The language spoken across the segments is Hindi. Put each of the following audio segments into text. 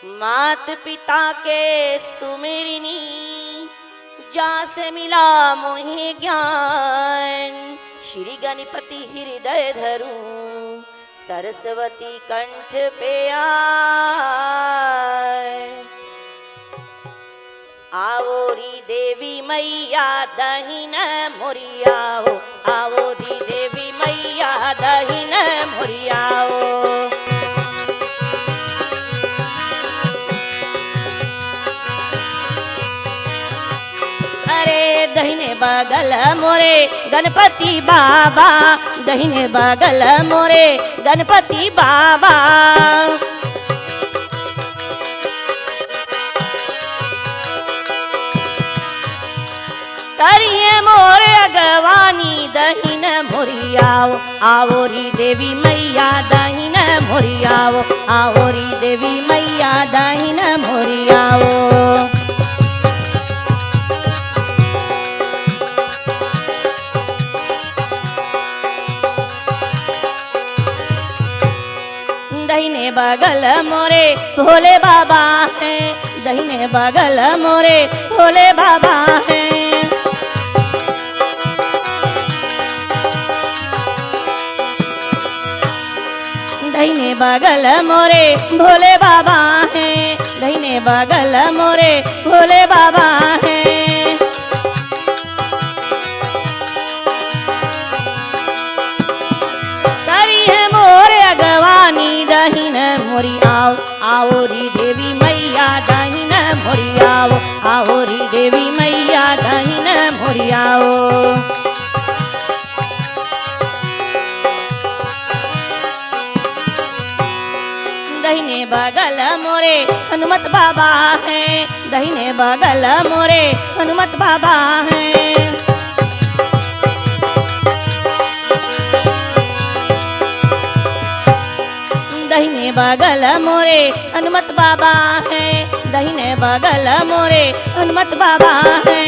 मात पिता के सुमिरनी, जा से मिला मोहि ज्ञान। श्री गणपति हृदय धरूं, सरस्वती कंठ पे आए। आवो री देवी मैया दहिन मोरियाओ, आवो री देवी मैया दहिन मोरियाओ। अरे दहिने बगल मोरे गणपति बाबा, दहिने बगल मोरे गणपति बाबा। करिए मोरे अगवानी दहिन मोरियाओ, आवो री देवी मैया दहिन मोरियाओ, आवो री देवी मैया दहिन मोरियाओ। दहिने बगल मोरे भोले बाबा हैं, दहिने बगल मोरे भोले बाबा हैं। दहिने बगल मोरे भोले बाबा हैं, दहिने बगल मोरे भोले बाबा हैं। करी है मोरे अगवानी दहिन मोरियाओ, आओ री देवी मैया दहिन मोरियाओ, आओ री देवी मैया दहिन मोरियाओ। दहिने बगल मोरे हनुमत बाबा हैं, दहिने बगल मोरे हनुमत बाबा हैं। दहिने बगल मोरे हनुमत बाबा हैं, दहिने बगल मोरे हनुमत बाबा हैं।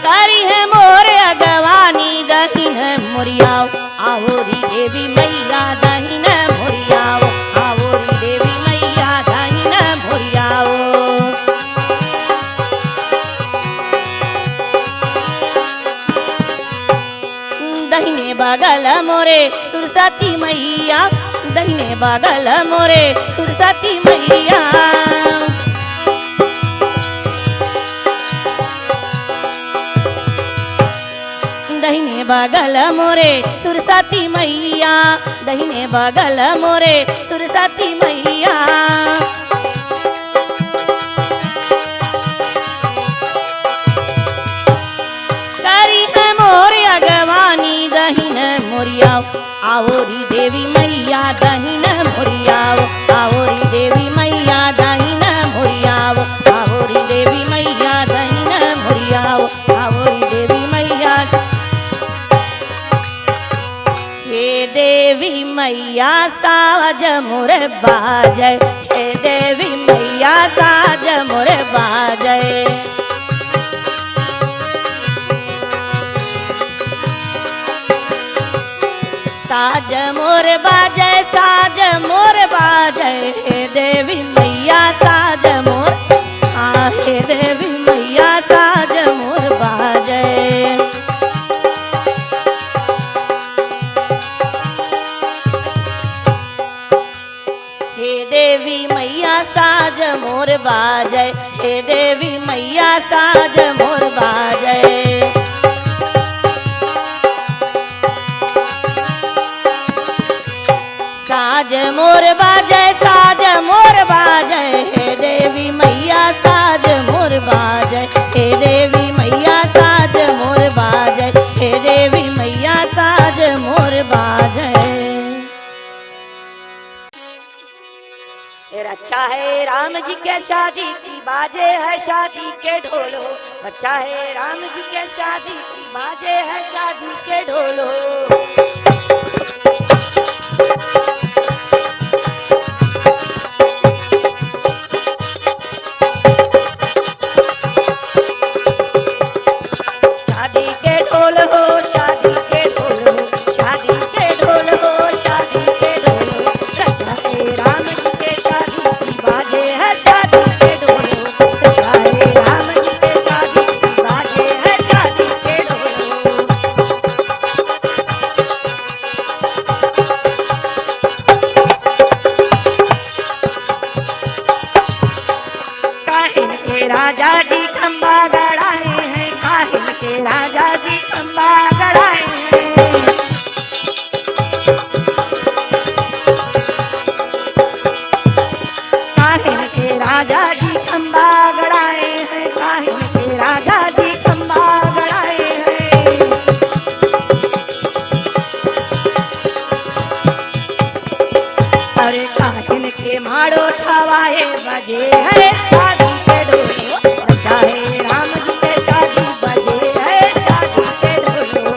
करी है मोरे अगवानी दहिन मोरियाओ, आओ री देवी मैया दहिन मोरियाओ, आओ री देवी मैया दहिन मोरियाओ। दहिने बगल मोरे सरस्वती मैया, दहिने बगल मोरे सरस्वती मैया। दहिने बगल मोरे सरस्वती मैया, दहिने बगल मोरे सरस्वती मैया। करी है मोरे अगवानी दहिन मोरियाओ, आओ री देवी मैया दहिन मोरियाओ, आओ री देवी मैया दहिन मोरियाओ, आओ री देवी मैया दहिन मोरियाओ, आओ री देवी मैया। हे देवी मैया साज मोर बाजै, हे देवी मैया साज मोर बाजै। साज मोर बाजै, साज मोर बाजै, हे देवी मैया साज मोर, हे देवी मैया साज मोर बाजै। हे देवी मैया साज मोर बाजै, हे देवी मैया साज मोर बाजै। साज मोर बाजै, साज मोर बाजै, हे देवी मैया साज मोर बाजै, हे देवी मैया साज मोर बाजै, हे देवी मैया साज मोर बाजै। अच्छा है राम जी के शादी की बाजे है शादी के ढोलो, अच्छा है राम जी के शादी की बाजे है शादी के ढोलो। शादी के ढोल हो, शादी के ढोल हो, शादी के ढोल हो, शादी के ढोल हो, रचा है राम जी के शादी की बाजे है शादी के ढोल हो, रचा है राम जी के शादी की बाजे है शादी के ढोल हो। काहिन के राजा जी खंबा गड़ाए हैं, काहिन के राजा जी खंबा गड़ाए हैं। काहिन के राजा जी खंबा गड़ाए हैं, काहिन के राजा जी खंबा गड़ाए हैं। अरे काहिन के माड़ो छवाए बजे है शादी के ढोल हो, रचा है राम जी के शादी बजे है शादी के ढोल हो।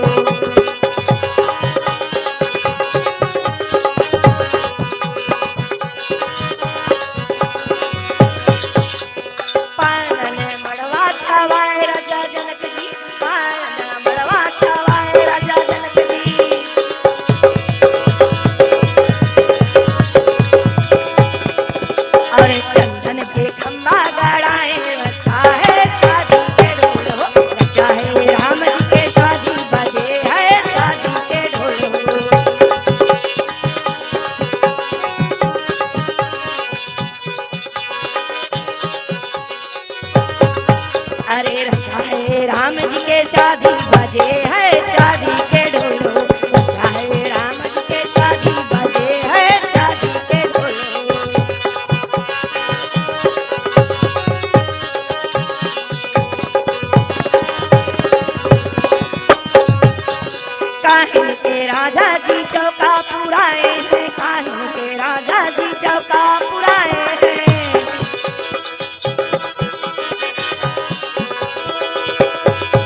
पायन मड़वा छवाए राजा जनक जी, पायन मड़वा छवाए राजा जनक जी। और चंदन के खंबा गड़ाए रचा है शादी के ढोल हो, रचा है राम जी के शादी बजे है शादी के ढोल हो। अरे रचा है राम जी के शादी बजे है शादी के ढोल हो, रचा है राम जी के शादी बजे है शादी के ढोल हो। काहिन के राजा जी चौका पुराए हैं, काहिन के राजा जी चौका पुराए हैं।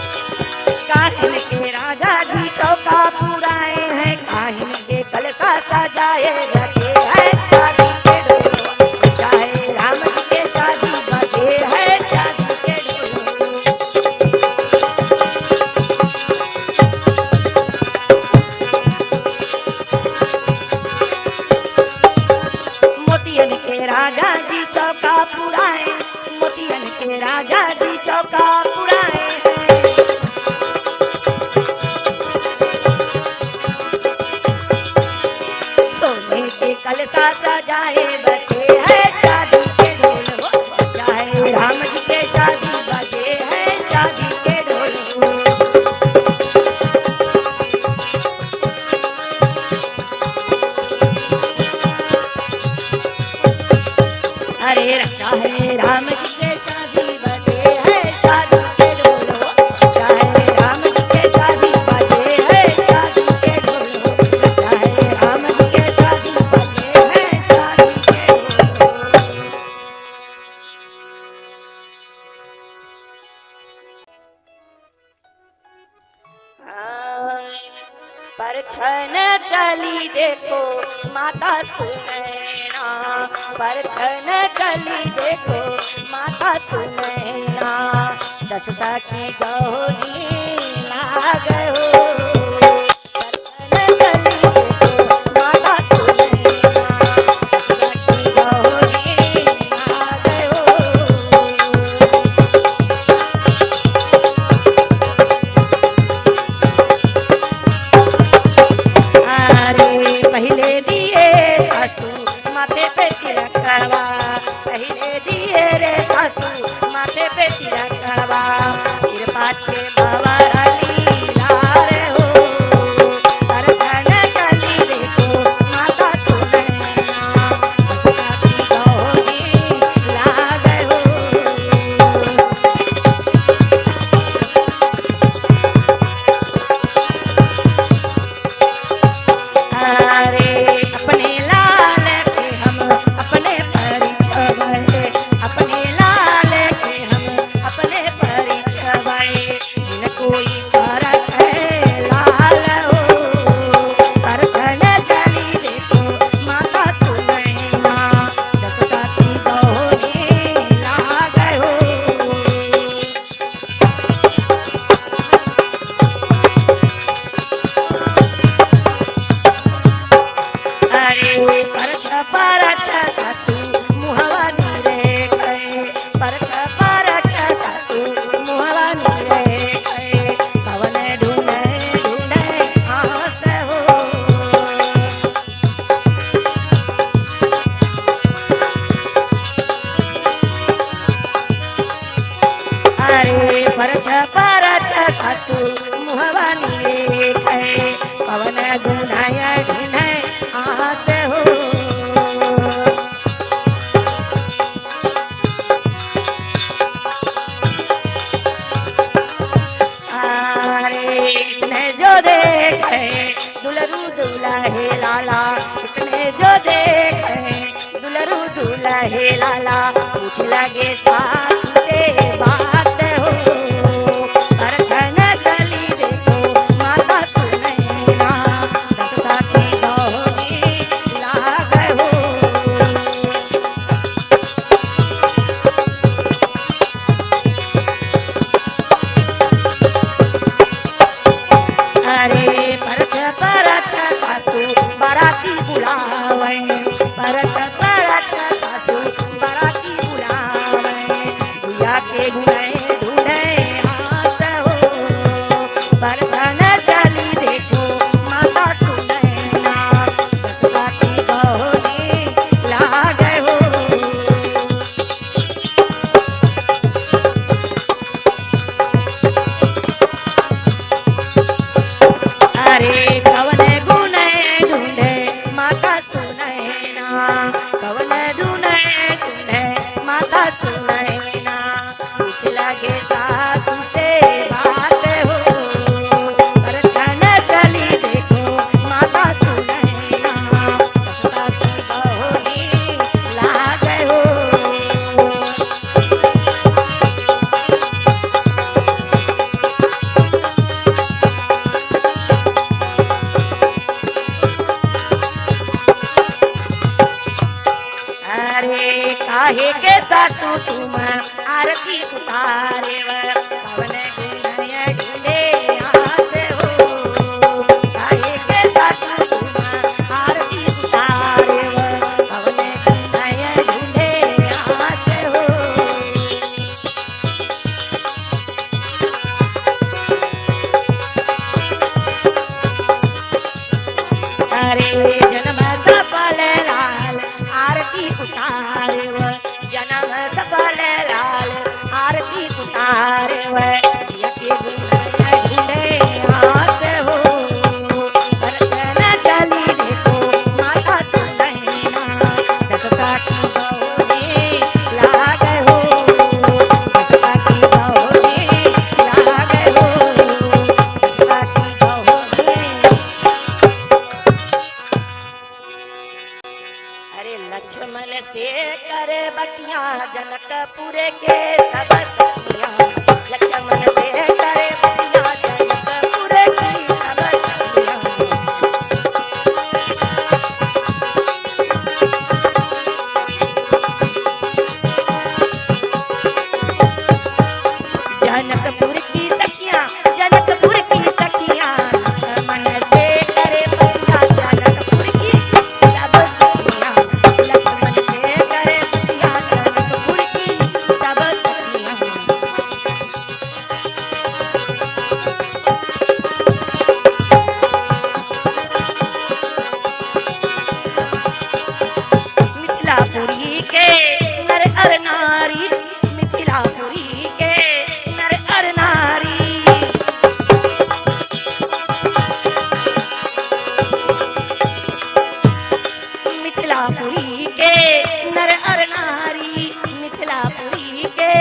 काहिन के राजा जी चौका पुराए हैं, काहिन के कलसा सजाए रचे है शादी के ढोल हो, रचा है राम जी के शादी बजे है शादी के ढोल हो। मोतियन के राजा जी चौका पुराए, मोतियन के राजा जी चौका पुराए हैं। सोने के कलसा सजाए बचे है शादी के ढोल हो, रचा है राम जी के शादी बजे है शादी के ढोल हो। अरे रचा है राम जी के शादी बजे है शादी के ढोल हो, रचा है राम जी के शादी बजे है शादी के ढोल हो, रचा है राम जी के शादी बजे है शादी के ढोल हो। परछन चली देखो माता सुनैना, परछन चली देखो माता सुनैना, दसता की गौरी लाग हो। परछन चली देखो माता सुनैना, दसता की गौरी लाग हो। अरे पहले दिए सासू माथे पे तिलक करवा, पहले दिए रे सासू माथे पे तिलक करवा, फिर पाछे बाबा लीला रे हो। गुनाय ढूंढे आस हो। इतने जो देखे दुलरू दुल्हे लाला, इतने जो देखे दुलरू दुल्हे लाला, पूछ लगे साथ से बात हो। अरथन चली देखो माता सुनैना, दसता की गौरी लाग हो। अरे परछ परछ सासू बाराती बुलावे, परछ परछ सासू बाराती बुलावे, भैया के गुनाए ढूंढे हाथ हो। परछन चली देखो माता सुनैना, दसता की गौरी लाग हो। अरे कवन गुने ढूंढे माता सुनैना, कवन ढूंढे ढूंढे माता सुनैना, पूछ लगे सासू से बात हो। परछन चली देखो माता सुनैना, दसता की गौरी लाग हो। अरे काहे के सासू तुम आरती उतारे, कवन गुनाय ढूंढे आस हो। काहे के सासू तुम आरती उतारे, कवन गुनाय ढूंढे आस हो। अरे जन्म सफल लाल आरती उतारे, जन्म सफल लाल आरती उतारे, यके गुनाय ढूंढे हाथ हो। परछन चली देखो माता सुनैना, दसता की गौरी लाग हो। दसता की गौरी लाग हो। दसता की गौरी। अरे लक्ष्मण से करे बतिया जनकपुर के सब सखिया, लक्ष्मण से करे बतिया जनकपुर की सब सखिया। जनकपुर की सखिया, जनकपुर की सखिया, लक्ष्मण से करे बतिया जनकपुर की सब सखिया, लक्ष्मण से करे बतिया जनकपुर की सब सखिया। मिथिलापुरी के नर अर नारी, मिथिलापुरी के नर अर नारी, मिथिलापुरी के नर अर नारी, मिथिलापुरी के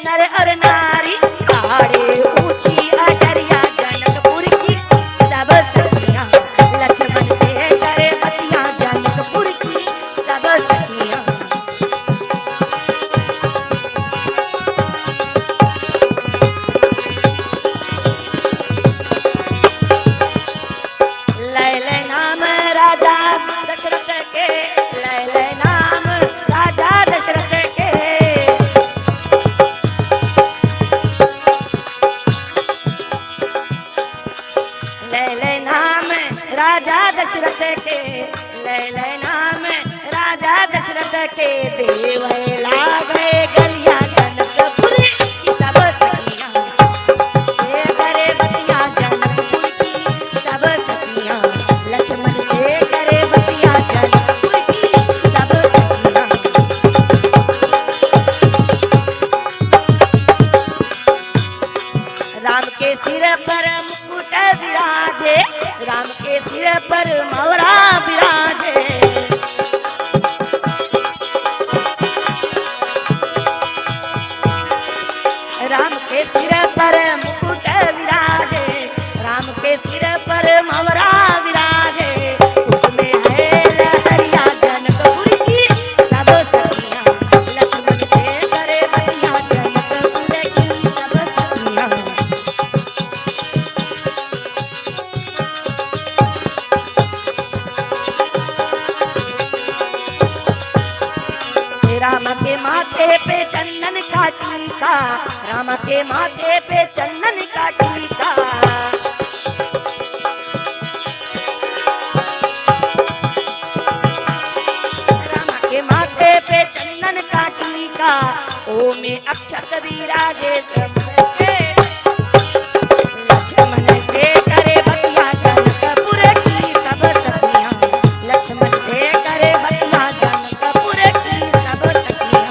नर अर नारी, काड़े ऊंची अटरिया जनकपुर की सब सखिया, लक्ष्मण से करे बतिया जनकपुर की सब सखिया। लैल नाम राजा दशरथ के, लैल नाम राजा दशरथ के, लैल नाम राजा दशरथ के, लैल नाम राजा दशरथ के, देव लागे गलिया जनकपुर की सब सखिया, से करे बतिया जनकपुर की सब सखिया, लक्ष्मण से करे बतिया जनकपुर की सब सखिया। राम के सिर पर मुकुट विराजे, राम के सिर पर मौरा विराजे। राम के सिर पर मुकुट विराजे, राम के सिर पर मौरा विराजे। उसमें है लहरिया जनकपुर की सब सखियां, लक्ष्मण से करे बतिया जनकपुर की सब सखियां। राम के माथे पे चंदन का टीका, राम के माथे पे चंदन का टीका। राम के माथे पे चंदन का टीका, ओ में अक्षत विराजे के। लक्ष्मण से करे बतिया जनकपुर की सब सखियां, लक्ष्मण से करे बतिया जनकपुर की सब सखियां।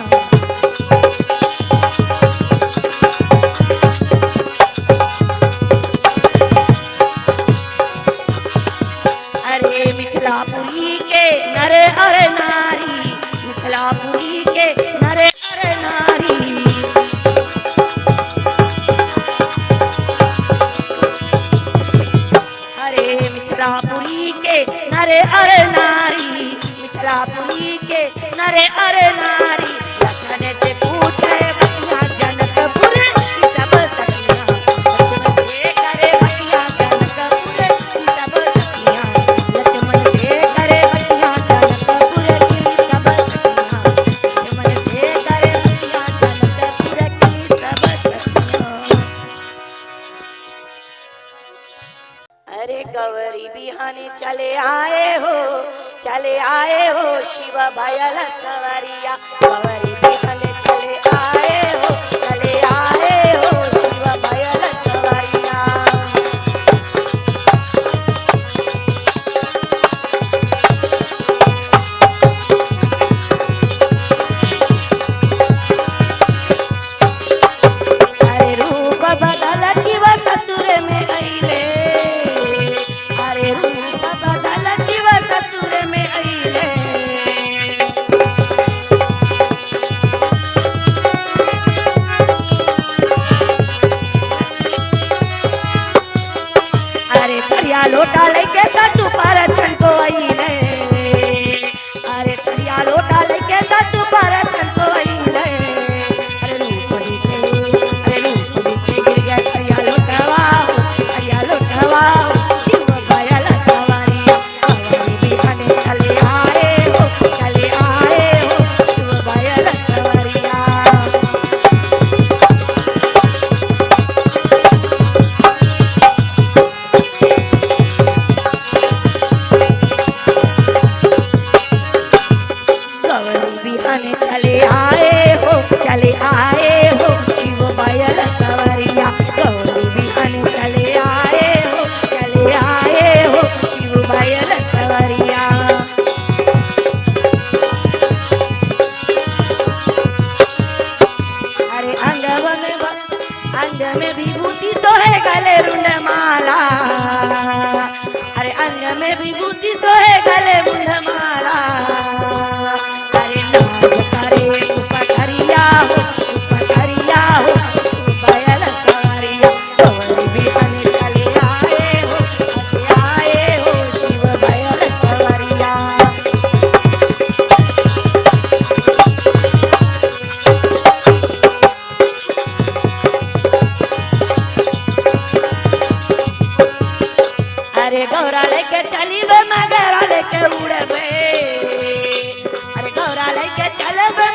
अरे मिथिलापुरी के नर और नारी, मिथिलापुरी के नर और नारी। अरे मिथिलापुरी के नर और नारी, मिथिलापुरी के नर और नारी। लखन से पूछे बतिया जनकपुर की सब सखियां, लक्ष्मण से करे बतिया जनकपुर की सब सखियां, लक्ष्मण से करे बतिया जनकपुर की सब सखियां, लक्ष्मण से करे बतिया जनकपुर की सब सखियां। अरे गौरी बिहाने चले आए हो, चले आए हो शिव भयल सवरिया। गौरी बिहाने चले आए हो, चले आए हो शिव भयल सवरिया। अरे रूप बदल शिव ससुर में अइले, अरे रूप बदल शिव ससुर में अइले। अरे करिया लोटा लेके ससु पर छनको अइले, अरे करिया लोटा लेके ससु पर छनको अइले। अरे रूप देखे, अरे रूप देखे गिर गया करिया लोटवा हो, करिया लोटवा हो शिव भयल सवरिया। गौरी बिहाने चले आए हो, चले आए हो शिव भयल सवरिया। गौरी बिहाने चले आए हो, चले आए हो शिव भयल सवरिया। गौरी बिहाने चले आए हो, चले आए हो शिव भयल सवरिया। अरे अंग में विभूति सोहे गले रुंड माला, अरे अंग में विभूति सोहे गले रुंड माला। अरे नाग करे उपकरिया हो, उपकरिया हो भयल सवरिया। गौरी बिहाने चले आए हो, चले आए हो शिव भयल सवरिया। अरे गौरा लेके चली बे मगरा लेके उड़बे, अरे गौरा लेके चलबे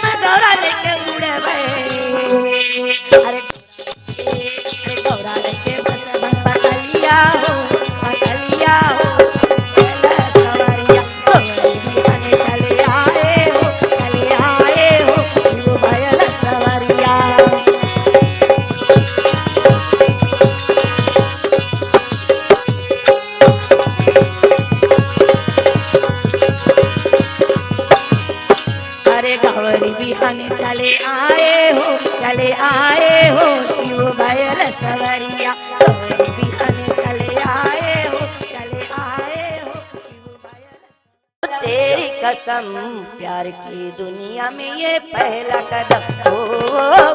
कसम, प्यार की दुनिया में ये पहला कदम, ओ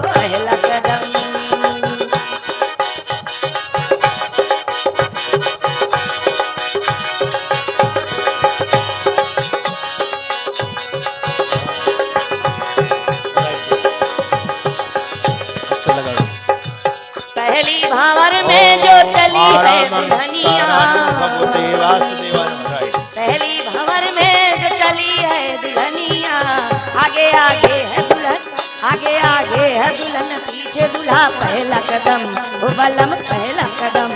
पहला कदम। पहली भावर में जो चली है दुल्हनिया, पहली भावर में जो चली है दुल्हनिया, आगे आगे है दुल्हन, आगे आगे है दुल्हन, पीछे दूल्हा, पहला कदम ओ बलम पहला कदम,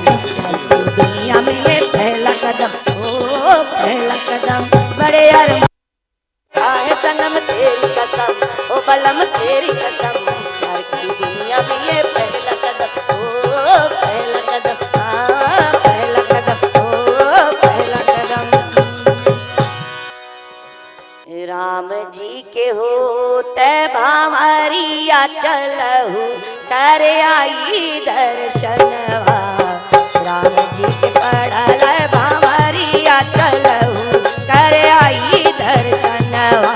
दुनिया में ये पहला कदम, ओ पहला कदम। बड़े अरमान है सनम तेरी कसम, ओ बलम तेरी कसम, प्यार की दुनिया में ये पहला कदम, ओ पहला कदम, हाँ पहला कदम, ओ पहला कदम। राम जी के होते भावरिया चलहु कर आई दर्शनवा, राम जी के पड़ल भावरिया चलहु कर आई दर्शनवा।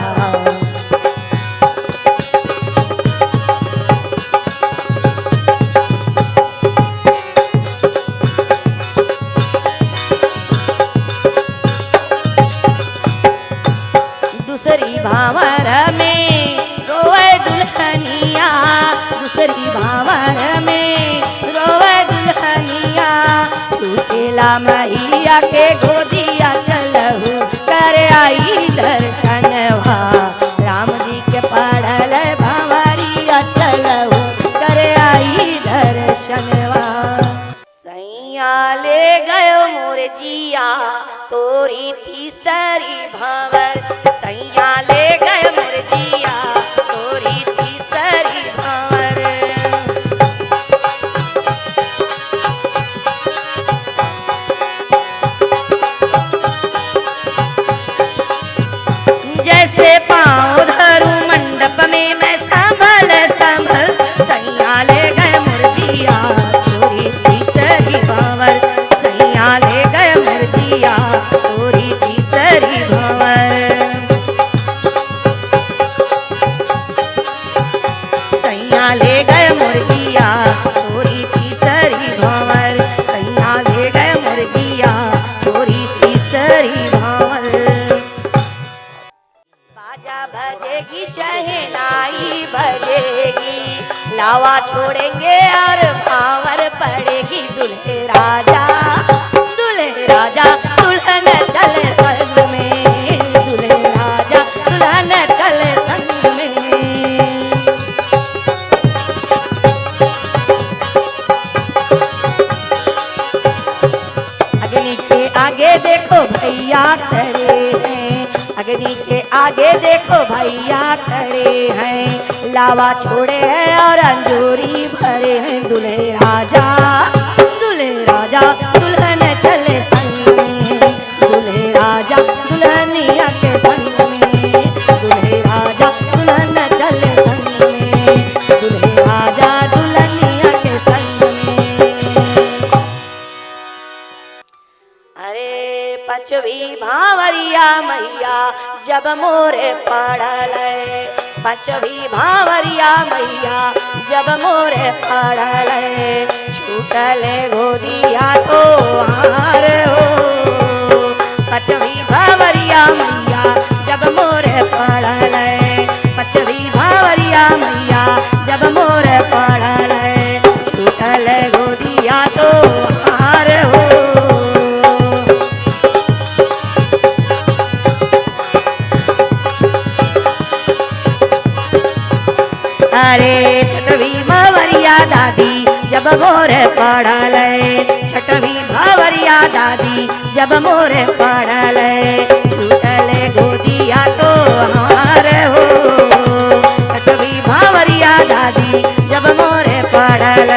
दूसरी भावर में रोए दुल्हनिया, दूसरी भावर में रोए दुल्हनिया, छूटेला मैया के गोदिया चलहु कर आई दर्शनवा, राम जी के पड़ल भावरिया चलहु कर आई दर्शनवा। सैया ले गयो मोर जिया तोरी तीसरी भावर, सैया ले गए मोर जिया तोरी तीसरी भावर। जैसे पाँव धरू मंडप में मैं संभल संभल, सैया ले गए मोर जिया तोरी तीसरी भावर, सैया ले गए मोर जिया तोरी तीसरी भावर। सैया ले गए मुर्गिया तोरी तीसरी भावर, सैया ले गए मुर्गिया तोरी तीसरी भावर। बाजा बजेगी शहनाई बजेगी, लावा छोड़ेंगे और भावर पड़ेगी, दुल्हे राजा दुल्हे राजा दुल्हन चले संग में, दुल्हे राजा दुल्हन चले संग में। अग्नि के आगे देखो भैया खड़े हैं, अग्नि के आगे देखो भैया खड़े हैं, लावा छोड़े हैं और अंजूरी भरे हैं, दुल्हे राजा दुल्हन चले संग में, दुल्हे राजा दुल्हनिया के संग में, दुल्हे राजा दुल्हन चले संग में, दुल्हे राजा दुल्हनिया के संग में। अरे पचवी भावरिया मैया जब मोरे पड़ल, पचवी भावरिया मैया जब मोरे पड़ल, छूटल गोदिया तो हार हो, पचवी भावरिया मैया जब मोरे पड़ल, पचवी भावरिया मैया जब मोरे पड़ल, छूटल गोदिया तो हार हो। अरे छठवी भावरिया दादी जब मोरे पड़ल, छठवी भावरिया दादी जब मोरे पड़ल, छूटल गोदिया तो हार हो, छठवी भावरिया दादी जब मोरे पड़ल,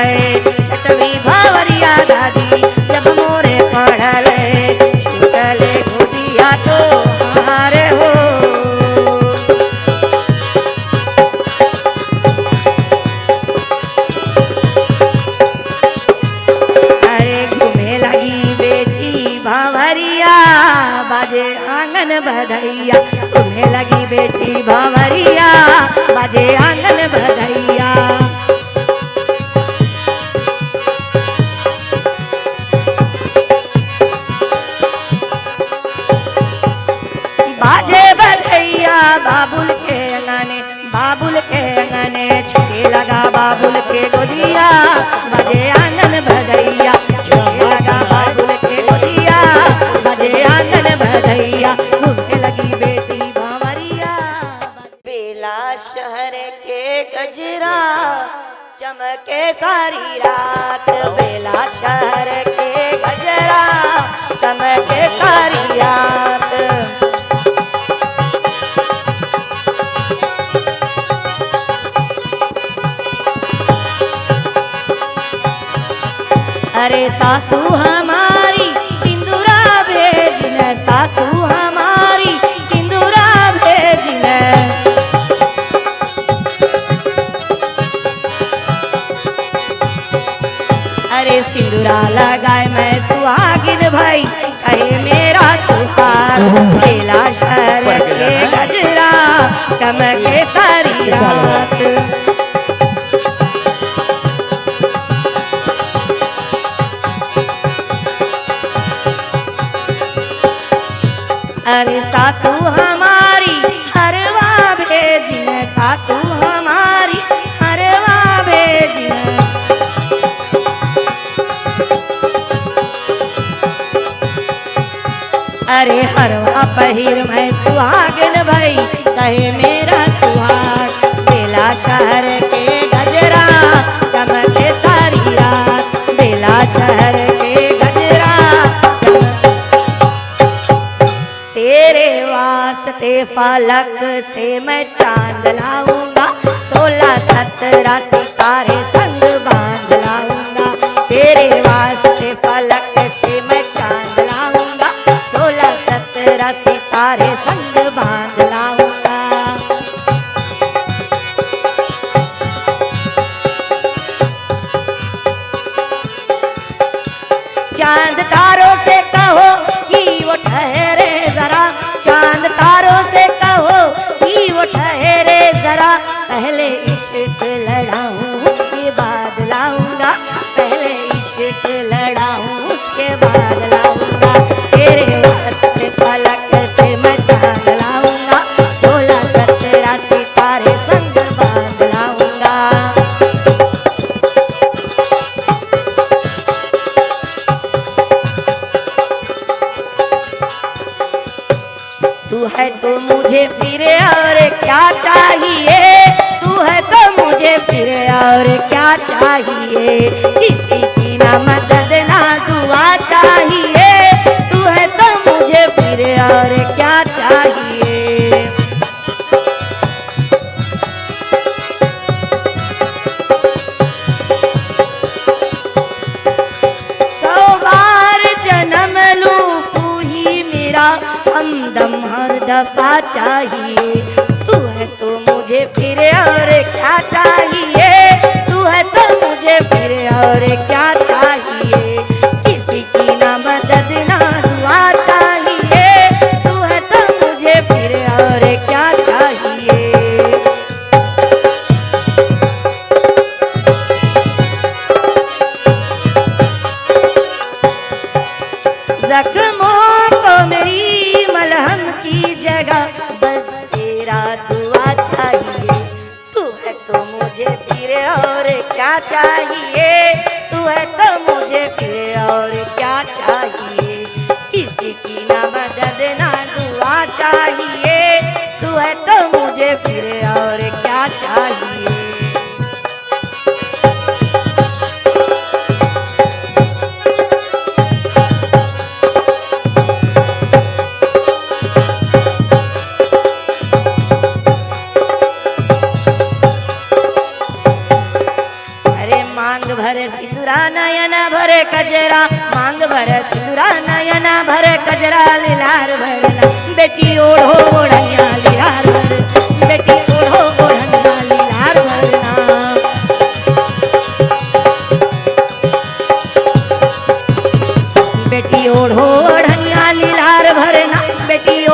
छठवी भावरिया दादी जब मोरे पड़ल, छूटल गोदिया तो हार हो। बाजे आंगन बधैया, तुम्हें लगी बेटी भंवरिया, बजे आंगन बधैया। बाजे बधैया बाबुल के अंगने, बाबुल के अंगने छुके लगा बाबुल के गोदिया, बजे आंगन बधैया, छुके लगा बाबुल के गोदिया, बजे आंगन बधैया, घूमने लगी बेटी भंवरिया। बेला शहर के गजरा चमके सारी रात, बेला शहर के गजरा चमके सारी रात। अरे सासू हमारी सिंदूरा भेजिन, सासू हमारी सिंदूरा भेजिन। अरे सिंदूरा लगाए मैं सुहागिन भाई, कहे मेरा सुहाग, बेला शहर के गजरा चमके सारी रात। अरे सासू हमारी हरवा भेजिन, सासू हमारी हरवा भेजिन। अरे हरवा पहिर मैं सुहागिन भाई, कहे मेरा सुहाग, बेला शहर के गजरा चमके सारी रात, बेला शहर के गजरा। तेरे वास्ते फलक से मैं चांद लाऊंगा, 16-17 सितारे संग बांध लाऊंगा। तेरे वास्ते फलक से मैं चांद लाऊंगा, 16-17 सितारे संग बांध लाऊंगा। चांद तारों से कहो कि वो ठहरे जरा, चांद तारों से कहो कि वो ठहरे जरा, पहले इश्क लड़ाऊं उसके बाद लाऊंगा, पहले इश्क लड़ाऊं उसके बाद लाऊंगा। तेरे वास्ते फलक से मैं चांद लाऊंगा, 16-17 सितारे संग बांध लाऊंगा। तू है तो मुझे फिर और क्या चाहिए, तू है तो मुझे फिर और क्या चाहिए, किसी की ना मदद ना दुआ चाहिए, तू है तो मुझे फिर और क्या चाहिए। 100 बार जन्म लूं तू ही मेरा हमदम हर दफा चाहिए, तू है तो मुझे फिर और क्या चाहिए, तू है तो मुझे फिर और क्या चाहिए, किसी की ना मदद ना दुआ चाहिए, तू है तो मुझे फिर और क्या चाहिए। जख्मों को मेरी मलहम की जगह बस तेरा दुआ चाहिए, तू है तो मुझे फिर और क्या चाहिए, तू है तो मुझे फिर और क्या चाहिए, किसी की ना मदद ना दुआ चाहिए, तू है तो मुझे फिर और क्या चाहिए। मांग भरे सिंदूरा नयन भरे कजरा, मांग भरे सिंदूरा नयन भरे कजरा, लीलार भरना बेटी ओढ़ो ओढ़निया लीलार भर, बेटी ओढ़ो ओढ़निया लीलार भरना। बेटी ओढ़ो ओढ़निया लीलार भरना, बेटी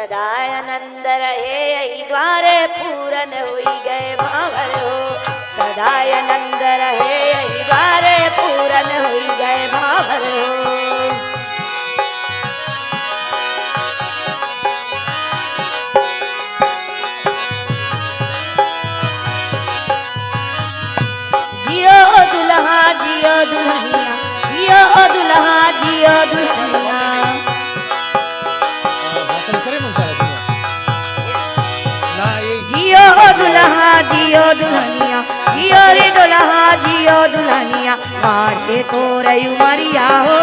सदानंद रहे यही द्वारे पूरन हुई गए भावर हो। सदानंद रहे यही द्वारे पूरन हुई गए भावर हो। जियो दुल्हा जियो दुल्हनिया, जियो दुल्हा जियो दुल्हनिया। जियो दुल्हा जियो दुल्हनिया, जियो रे दुल्हा जियो दुल्हनिया। बाढ़े तोर उमरिया हो,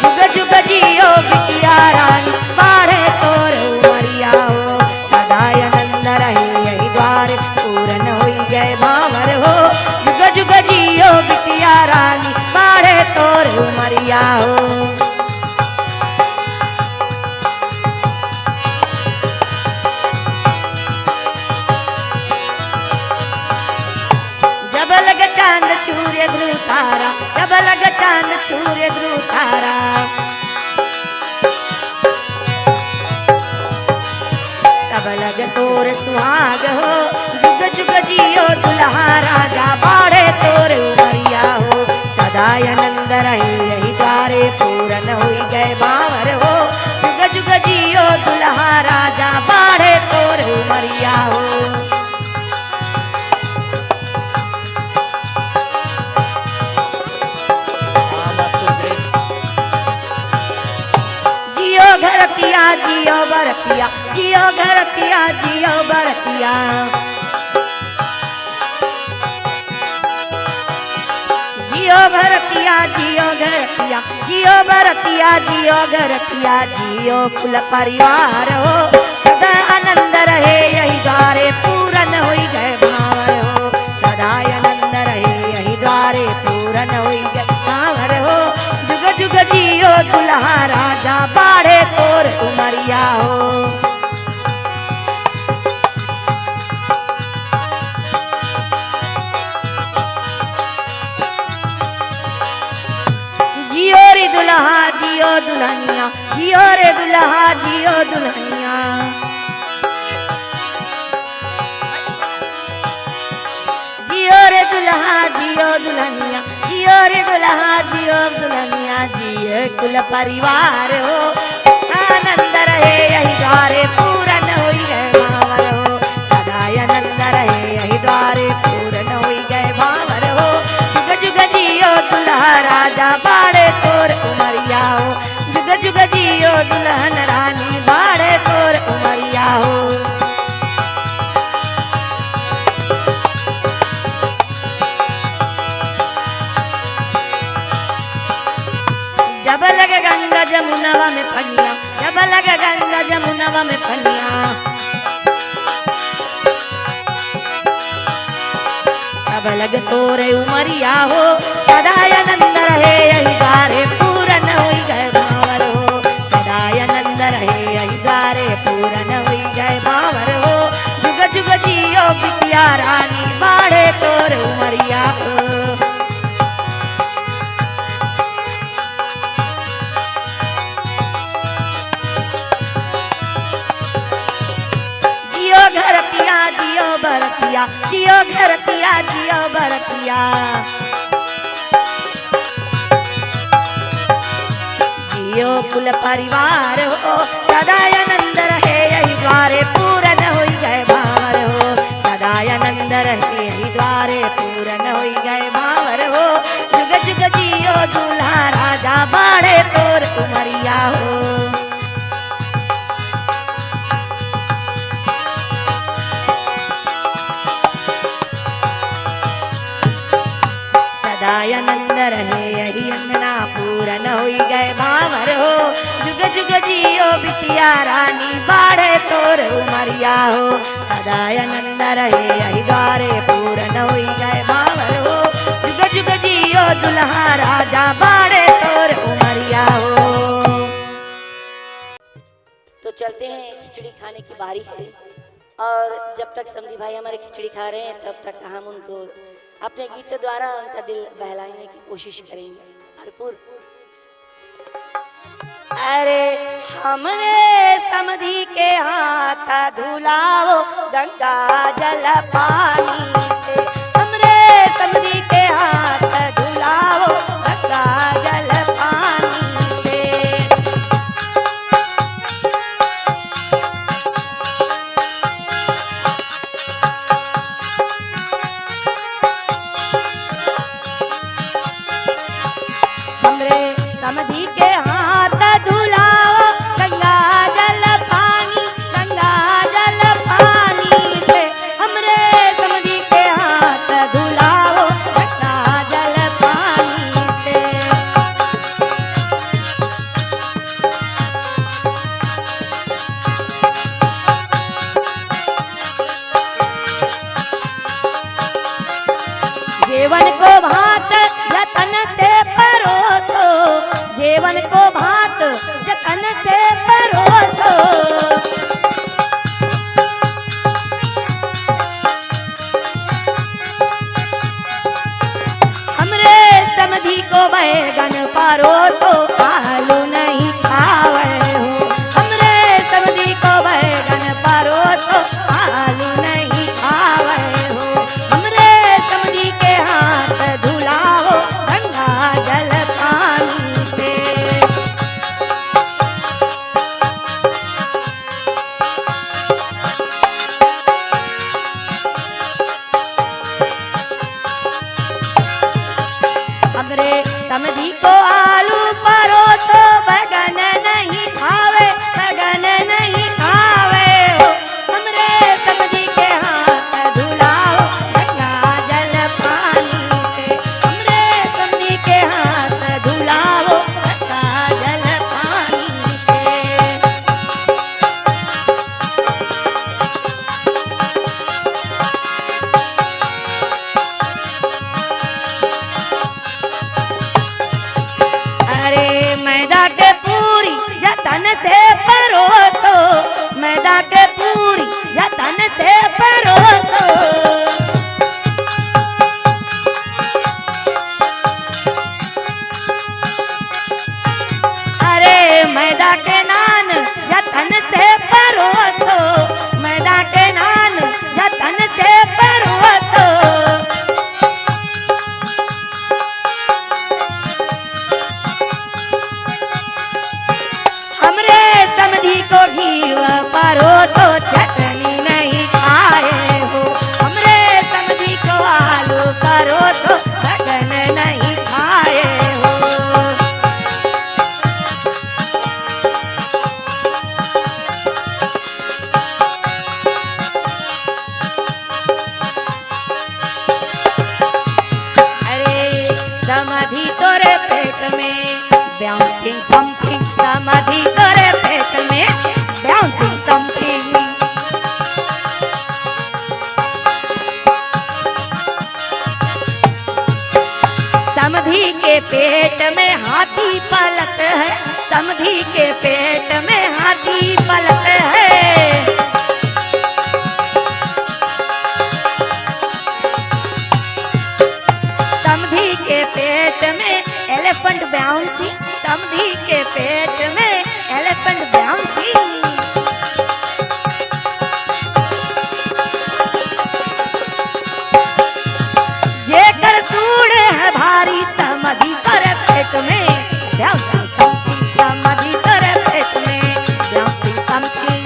जुग जुग जियो बिटिया रानी। बाढ़े तोर उमरिया हो, सदानंद रहे यही द्वार पूरन हुई गए भावर हो। जुग जुग जियो बिटिया रानी, बाढ़े तोर उमरिया हो। जब लग चांद सूर्य ध्रुव तारा, जब लग चांद सूर्य ध्रुव तारा। तब लग तोर सुहाग हो, जुग जुग जियो दुल्हा राजा। बाढ़े तोर उमरिया हो, सदानंद रहे यही द्वारे पूरन हुई गए भावर हो। जुग जुग जियो दुल्हा राजा, बाढ़े तोर उमरिया हो। जियो घरतिया जियो बरतिया, जियो घरतिया जियो बरतिया। जियो भरतिया जियो घरतिया, जियो बरतिया जियो घरतिया। जियो कुल परिवार हो, सदा आनंद रहे यही द्वारे पूरन हुई गए भावर हो। सदानंद रहे यही द्वारे पूरन हुई गए भावर हो। जुग जुग जियो दुल्हा राजा, बाढ़े तोर उमरिया हो। जियो रे दुल्हा जियो दुल्हनिया, जियो रे दुल्हा जियो दुल्हनिया। जियो रे दुल्हा जियो दुल्हनिया, जियो रे दुल्हा जियो दुल्हनिया। जियो कुल परिवार हो, आनंद रहे यही द्वारे पूरन हुई गए भावर हो। सदानंद रहे यही द्वारे पूरन हुई गए भावर हो। जुग जुग जियो दुल्हा राजा, बाढ़े तोर उमरिया हो। जुग जुग जियो दुल्हन रानी, बाढ़े तोर उमरिया हो। जब लग गंगा जमुनवा में पनिया, जब लग गंगा जमुनवा में पनिया। तब लग तोरे उमरिया हो, सदानंद रहे यही द्वारे पूरन हुई गए भावर हो। सदानंद रहे यही द्वारे पूरन हुई गए भावर हो। जुग जुग जियो बिटिया रानी, बाढ़े तोर उमरिया हो। जियो घरतिया जियो बरतिया, जियो घरतिया जियो बरतिया। जियो कुल परिवार हो, सदानंद रहे यही द्वारे पूरन हुई गए भावर हो। सदानंद रहे यही द्वारे पूरन हुई गए भावर हो। जुग जुग जियो दुल्हा राजा, बाढ़े तोर उमरिया हो। सदानंद रहे यही अंगना पूरन हुई गए भावर हो। जुग जुग जियो बिटिया रानी, बाढ़े तोर उमरिया हो। सदानंद रहे यही द्वारे पूरन हुई गए भावर हो। जुग जुग जियो दुल्हा राजा, बाढ़े तोर उमरिया हो। तो चलते हैं, खिचड़ी खाने की बारी है। और जब तक समधी भाई हमारे खिचड़ी खा रहे हैं, तब तक हम उनको अपने गीत द्वारा उनका दिल बहलाने की कोशिश करेंगे भरपूर। अरे हमरे समधी के हाथ धुलाओ गंगा जल पानी से। हमरे समधी के हाथ धुलाओ गंगा जल पानी से। हमरे समधी के हाथ धुलाओ गंगा जल पानी, गंगा जल पानी से। हमरे समधी के हाथ धुलाओ गंगा जल पानी से। जीवन को भात जतन से परोसो, जीवन को भात जतन से परोसो। हमरे समधी को बैगन परोसो, आलू नहीं खावे हो। हमरे समधी को बैगन परोसो, आलू नहीं खावे हो। हमरे समधी के हाथ धुलाओ गंगा जल पानी से। हमरे समधी को आलू परोसो, बैगन नहीं खावे, बैगन नहीं खावे हो। हमरे समधी के हाथ धुलाओ गंगा जल पानी से। हमरे समधी के हाथ धुलाओ गंगा जल पानी से। अरे मैदा के पूरी जतन से परोसो, मैदा के पूरी जतन से परोसो। अरे मैदा के नान जतन से परोसो, मैदा के नान जतन से परोसो। हमरे समधी को घी परोसो, चटनी नहीं खाए हो। हमरे समधी को आलू परोसो, बैगन नहीं खाए हो। अरे समधी तोरे पेट में बाउंसिंग समथिंग, समधी तोरे पेट में बाउंसिंग समथिंग। समधी के पेट में हाथी पलत है, समधी के पेट में हाथी पलत है। समधी के पेट में एलिफेंट बाउंसिंग, समधी के पेट में एलिफेंट बाउंसिंग। जेकर सूढ़ है भारी, समधी तोरे पेट में बाउंसिंग समथिंग, समधी तोरे पेट में बाउंसिंग समथिंग।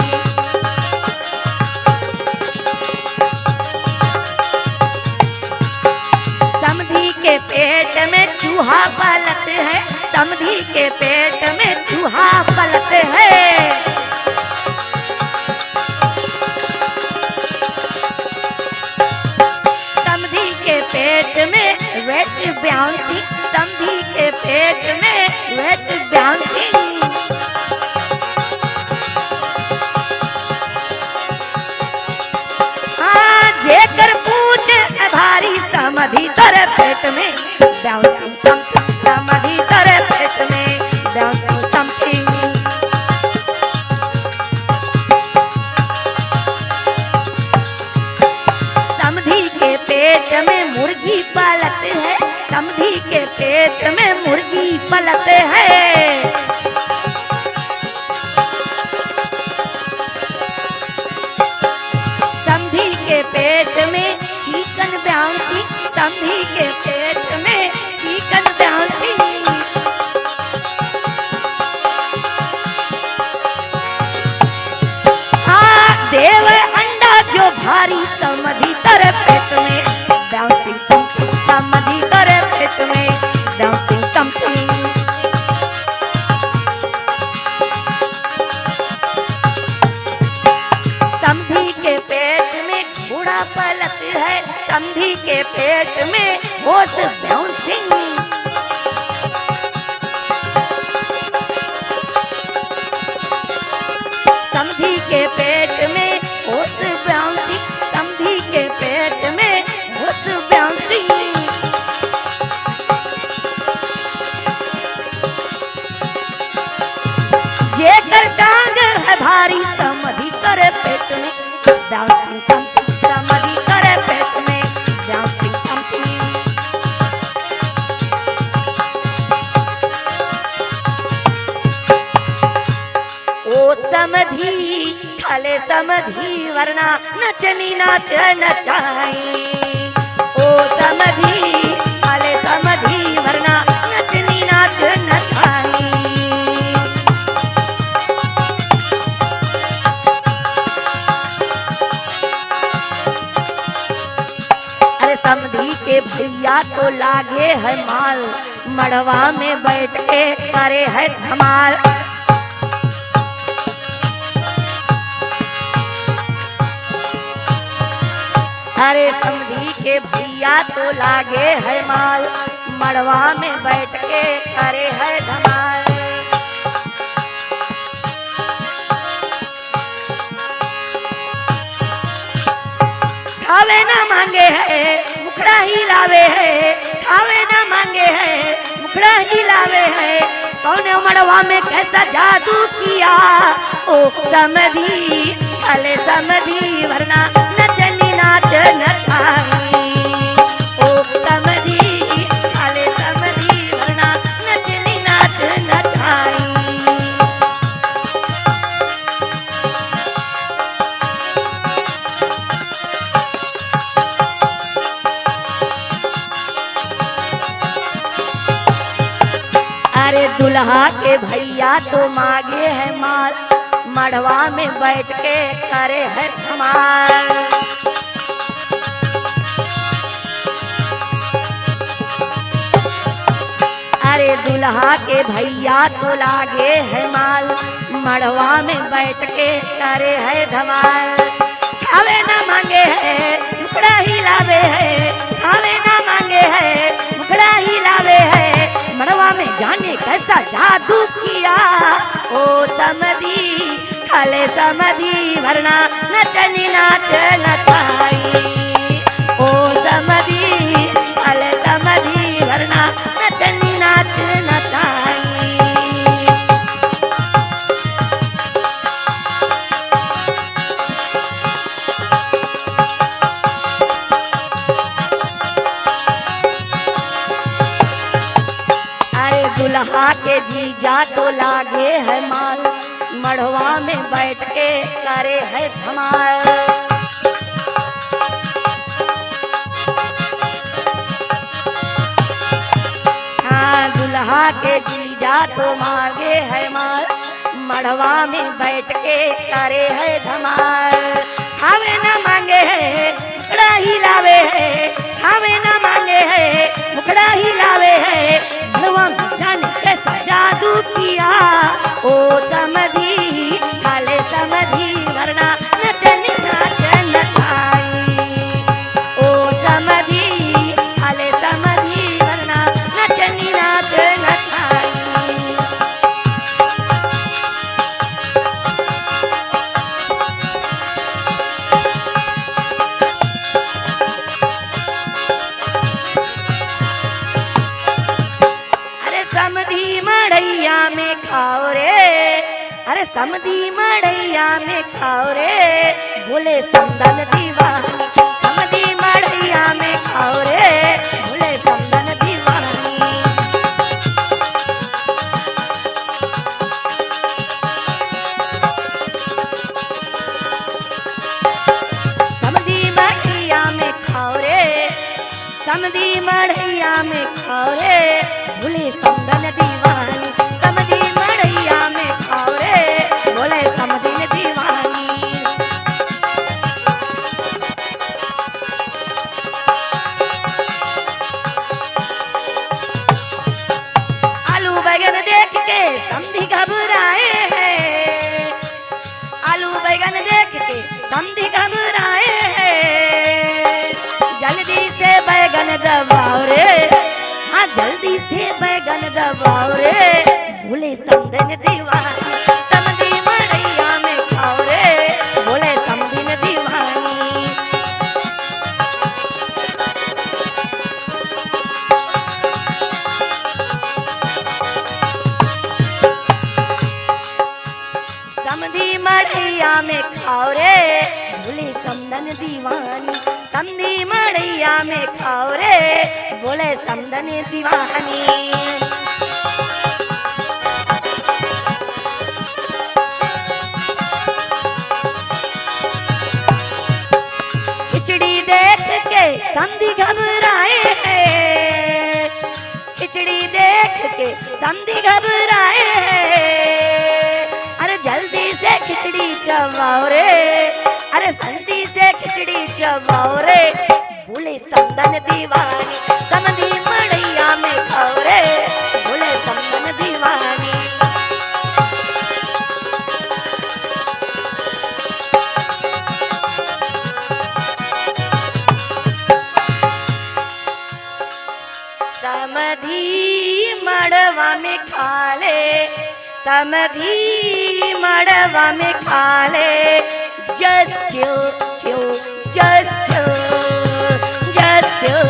समधी के पेट में चूहा पलत है, समधी के पेट में चूहा पलत है। समधी के पेट में वेच बाउंसिंग, समधी के पेट में वेच बाउंसिंग। हाँ, जेकर पूछ भारी, समधी तोरे पेट में बाउंसिंग समथिंग, समधी तोरे पेट में बाउंसिंग समथिंग। समधी के पेट में मुर्गी पलत है, समधी के पेट में मुर्गी पलत है। समधी के पेट में चिकन बाउंसिंग। देव अंडा जो भारी समधी तेरे पेट में बाउंसिंग समथिंग, समधी तेरे पेट में बाउंसिंग समथिंग। समधी के पेट में घोड़ा पलत है, समधी के पेट में होश बाउंसिंग। समधी के पेट में होश बाउंसिंग, समधी के पेट में होश बाउंसिंग। जेकर टांग है भारी समधी तेरे पेट में बाउंसिंग समथिंग, समधी तेरे पेट में बाउंसिंग समथिंग। ओ समधी खाले समधी वरना नचनी नाच नचाई। ओ समधी खाले समधी वरना नचनी नाच नचाई। अरे समधी के भैया तो लागे है माल, मड़वा में बैठ के करे है धमाल। अरे समधी के भैया तो लागे है माल, मड़वा में बैठ के करे है धमाल। खावे ना मांगे है मुखड़ा ही लावे है, खावे ना मांगे है मुखड़ा ही लावे है। कौने मड़वा में कैसा जादू किया ओ समधी खाले समधी वरना नचनी नाच नचाई। ओ समधी खाले समधी वरना नचनी नाच नचाई। अरे दुल्हा के भैया तो मांगे है माल, मड़वा में बैठ के करे है धमाल। अरे दुल्हा के भैया तो लागे है माल, मड़वा में बैठ के करे है धमाल। खावे ना मांगे है मुखड़ा ही लावे है, खावे ना मांगे है मुखड़ा ही लावे है। मड़वा में जाने कैसा जादू किया ओ समधी खाले समधी वरना नचनी नाच नचाई। ओ समधी खाले समधी वरना नचनी नाच नचाई। अरे दुल्हा के जीजा तो लागे है माल, मड़वा में बैठ के करे है धमाल। हाँ दुल्हा के जीजा तो मांगे है माल, मड़वा में बैठ के करे है धमाल। खावे ना मांगे है मुखड़ा ही लावे है, खावे ना मांगे है मुखड़ा ही लावे है। मड़वा में जाने कैसा जादू किया ओ समधी खाले समधी वरना नचनी नाच नचाई। ओ समधी खाले समधी वरना नचनी नाच नचाई। अरे समधी मड़ैया में खाओ रे, अरे समधी मड़ैया में खाओ रे, बोले समदन दीवानी। समधी मड़ैया में खाओ रे, बोले समदन दीवानी। समधी मड़ैया में खाओ रे, समधी मढ़ैया में खाओ रे भोले समधन दीवानी, समधी मढ़ैया में खाओ रे भोले समधन दीवानी। आलू बैगन देख के समधी घबराए हैं, आलू बैगन देख के समधी घबराए हैं। जल्दी से बैगन दबाओ रे, हाँ जल्दी से बैगन दबाओ रे भोले समधन दीवानी, समधी मढ़ैया में खाओ रे भोले समधन दीवानी। समधी मढ़ैया में खाओ रे भोले समधन दीवानी, समधी मढ़ैया में खाओ रे भोले समधन दीवानी। खिचड़ी देख के समधी घबराए हैं, खिचड़ी देख के समधी घबराए हैं। अरे जल्दी से खिचड़ी चबाओ रे, अरे जल्दी से खिचड़ी चबाओ रे भोले समधन दीवानी, समधी मढ़ैया में खाओ रे भोले समधन दीवानी। समधी मड़वा में खा ले, समधी मड़वा में खा ले, just chill, just chill, just chill,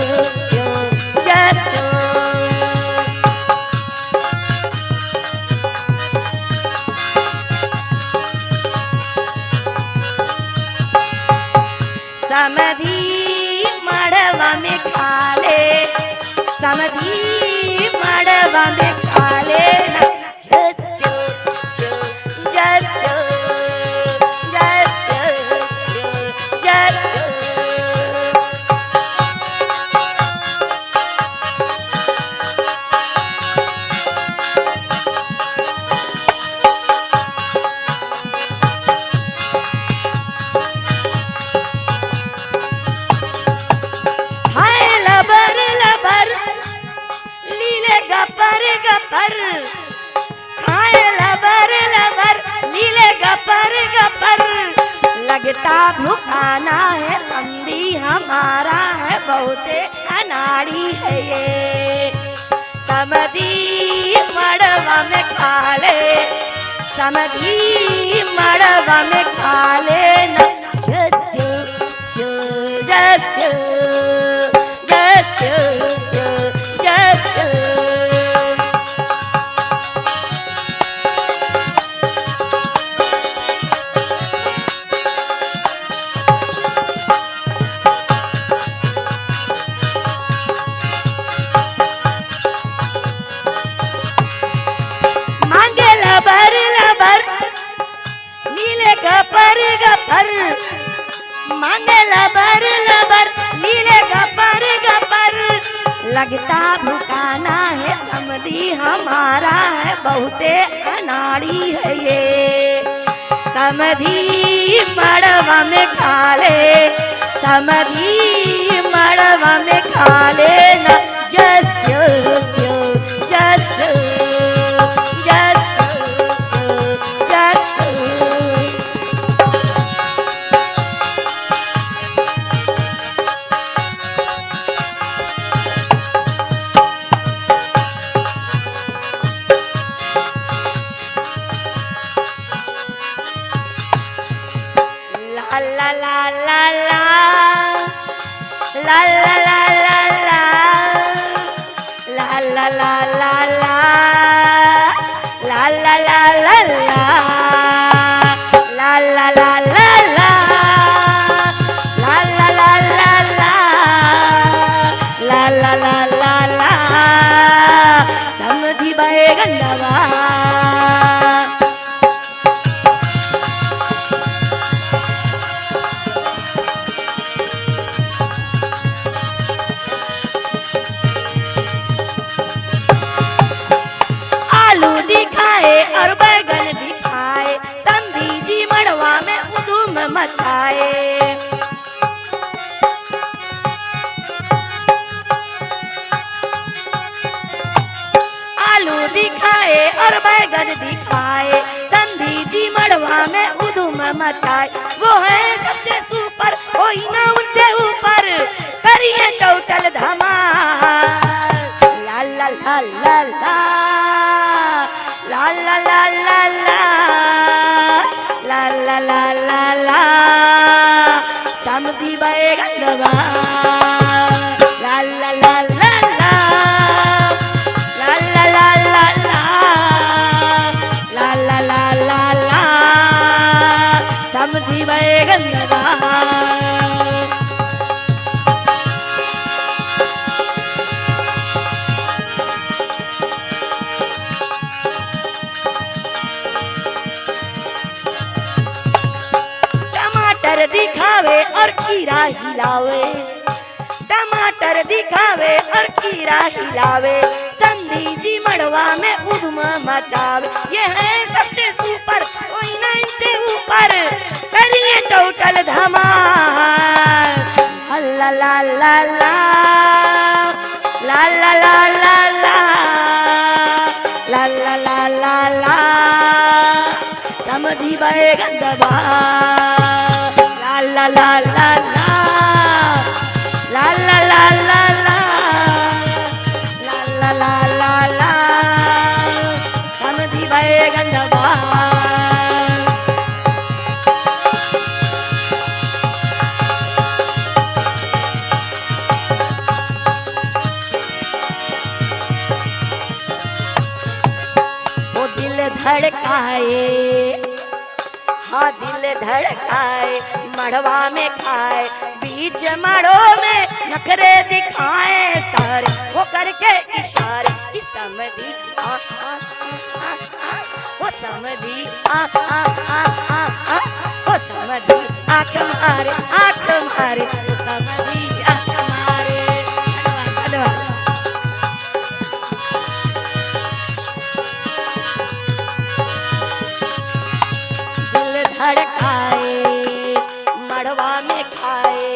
just chill। समधी मड़वा में खा ले, समधी मड़वा में खा ले ना, just chill, just chill, just chill, just chill। हाय लबर लबर लीले गपर गपर, हाय लबर लबर लीले गपर गपर। लगता भुखाना है समधी हमारा है बहुते अनाड़ी है ये, समधी मड़वा में खा ले, समधी मड़वा में खा ले ना, just chill, just chill, just chill, just chill। मांगे लबर लबर नीले गपर गपर, मांगे लबर लबर नीले गपर गपर। लगता भुखाना है समधी हमारा है बहुते अनाड़ी है ये, समधी मड़वा में खा ले, समधी मड़वा में खा ले ना, just chill, just chill, just chill, just chill। La la la la la, la la la la la, la la la la la, la la la la la, la la la la la, la la la la la, la la la la la। समधी बैगन दबा, मचाए। आलू दिखाए और बैगन दिखाए, संधि जी मड़वा में उधुम मचाए। वो है सबसे सुपर, कोई ना उनसे ऊपर, करिए टोटल धमाल। ला ला ला ला ला ला ला ला ला ला ला ला ला ला समधी बैगन दबा। ला ला ला ला ला ला ला ला ला ला ला ला ला ला समधी बैगन दबा। दिखावे और खीरा हिलावे, टमाटर दिखावे और खीरा हिलावे, संधि जी मड़वा में उधम मचावे। ये है सबसे सुपर, कोई ना इनसे ऊपर, करिए टोटल धमाल। ला ला ला ला ला ला ला ला ला ला ला ला ला समधी बैगन दबा। ला ला ला ला ला ला ला ला ला ला ला ला ला समधी बैगन दबा। वो दिल धड़काए, हाँ दिल धड़काए, मड़वा में खाए, बीच मड़ो में नखरे दिखाए सारे, वो करके इशारे कि समधी आ आ आ आ, वो समधी आ आ आ आ आ, वो समधी आंख मारे आंख मारे, वो समधी आंख मारे। दिल धड़काए, मड़वा में खाए,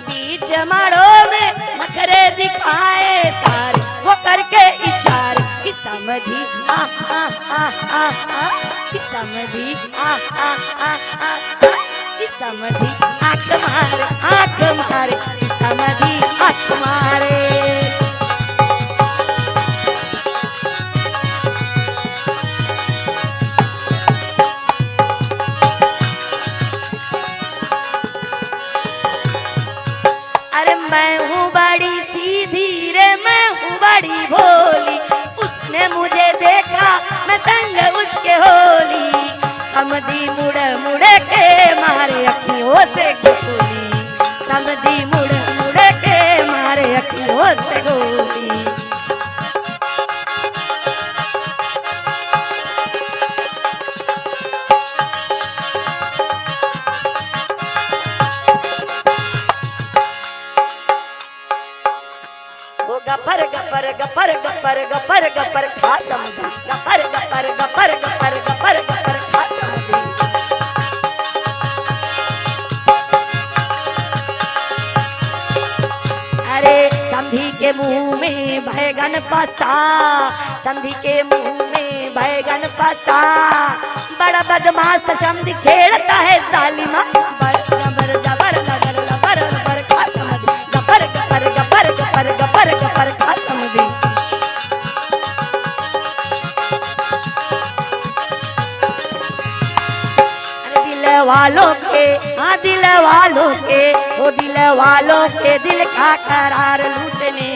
बीच मड़ों में नखरे दिखाए सारे, वो करके इशारे कि समधी आ आ आ आ आ, कि समधी आ आ आ आ आ, कि समधी आंख मारे, समधी आंख मारे। मैं हूँ बड़ी सीधी रे, मैं हूँ बड़ी भोली, उसने मुझे देखा मैं संग उसके होली, समधी मुड़ मुड़ के मारे अखियों से गोली, समधी मुड़ मुड़ के मारे अखियों से गोली। गपर गपर गपर गपर गपर गपर खा समधी, गपर गपर गपर गपर गपर गपर खा समधी। अरे समधी के मुंह में बैगन फंसा, समधी के मुंह में बैगन फंसा, बड़ा बदमाश समधी छेड़ता है जालिमा, जबर जबर लबर लबर लबर खा समधी, गपर गपर गपर गपर गपर गपर खा समधी। दिल वालों के, हाँ दिल वालों के, वो दिल वालों के दिल का करार लूटने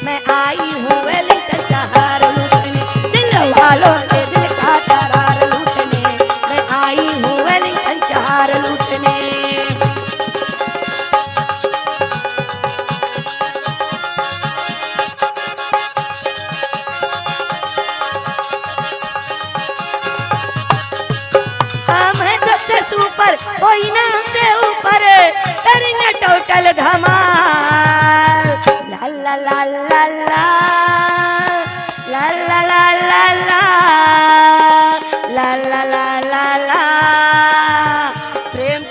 मैं आई हूँ वेलिंगटन शहर लूटने, दिल वालों के दिल का करार लूटने मैं आई हूँ वेलिंगटन शहर लूटने। सुपर कोई ना हमसे ऊपर, करेंगे टोटल धमाल। ला ला ला ला ला ला ला ला ला ला ला ला ला ला ला प्रेम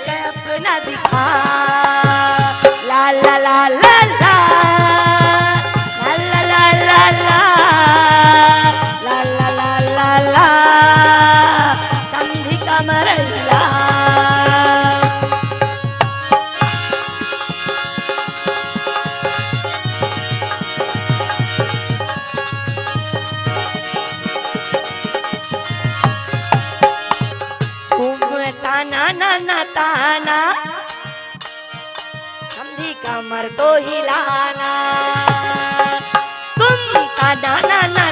कमर हिला। ताना ना ना ताना समझी कमर को हिलाना, तुम ताना ना ना